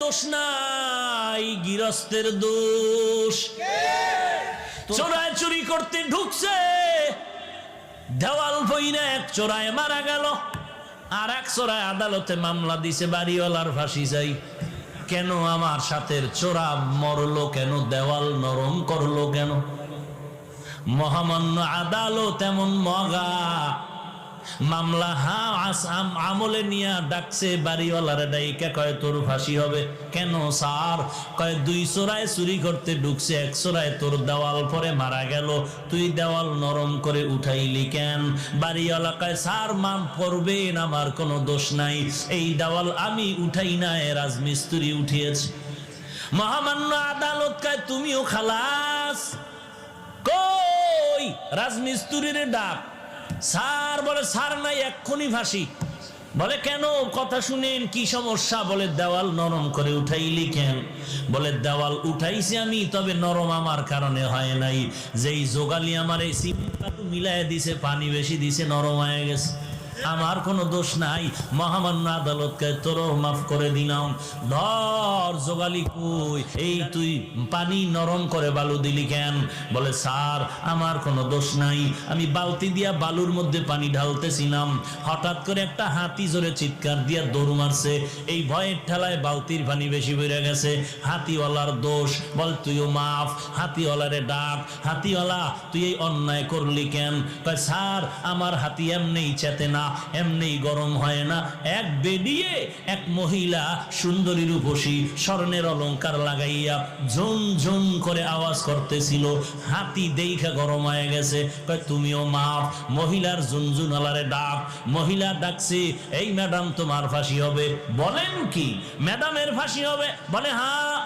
দোষ নাই, গৃহস্থের দোষ। চোরায় চুরি করতে ঢুকছে, দেওয়াল বইনা এক চোরায় মারা গেল, আর এক চোরায় আদালতে মামলা দিছে বাড়িওয়ালার ফাঁসি চাই। কেন আমার সাথের চোরা মরলো কেন, দেওয়াল নরম করলো কেন? মহামান্য আদালত এমন মগা, মামলা আমলে নিয়ে ডাকছে বাড়িওয়ালারে, ডাইকা কয় তোর ফাঁসি হবে। কেন স্যার? কয় দুই চোরায় চুরি করতে ঢুকছে, এক চোরায় তোর দেওয়াল পরে মারা গেল, তুই দেওয়াল নরম করে উঠাইলি কেন? বাড়িওয়ালা কয় স্যার মাপ করবেন, আমার কোনো দোষ নাই, এই দেওয়াল আমি উঠাই না, রাজমিস্ত্রি উঠিয়েছে। মহামান্য আদালত কয় তুমিও খালাস। কই রাজমিস্ত্রির ডাক। স্যার বলে স্যার নাই, এক্ষুনি ফাঁসি। বলে কেন? কথা শুনেন, কি সমস্যা? বলে দেওয়াল নরম করে উঠাইলি কেন? বলে দেওয়াল উঠাইছি আমি, তবে নরম আমার কারণে হয় নাই, যেই যোগালি আমার এই সিমেন্ট মিলাই দিছে, পানি বেশি দিছে, নরম হয়ে গেছে, আমার কোনো দোষ নাই। মহামান্য আদালতকে তোরও মাফ করে দিলাম। ধর যোগালি কই, এই তুই পানি নরম করে বালু দিলি কেন? বলে স্যার আমার কোনো দোষ নাই, আমি বালতি দিয়া বালুর মধ্যে পানি ঢালতেছিলাম, হঠাৎ করে একটা হাতি জোরে চিৎকার দিয়া দৌড় মারছে, এই ভয়ের ঠেলায় বালতির পানি বেশি বেড়ে গেছে, হাতিওয়ালার দোষ। বল তুইও মাফ। হাতিওয়ালারে ডাক, হাতিওয়ালা তুই এই অন্যায় করলি কেন? কয় স্যার আমার হাতি এমনিই চেতে না, এমনি গরম হয় না, এক বেডিয়ে এক মহিলা সুন্দরী রূপসী স্বর্ণের অলংকার লাগাইয়া ঝুম ঝুম করে আওয়াজ করতেছিল, হাতি দেখা গরম হয়ে গেছে। কয় তুমিও মাফ। মহিলার ঝুনঝুনালারে ডাক, মহিলা ডাকছে এই ম্যাডাম তোমার ফাঁসি হবে। বলেন কি ম্যাডামের ফাঁসি হবে? বলে হ্যাঁ।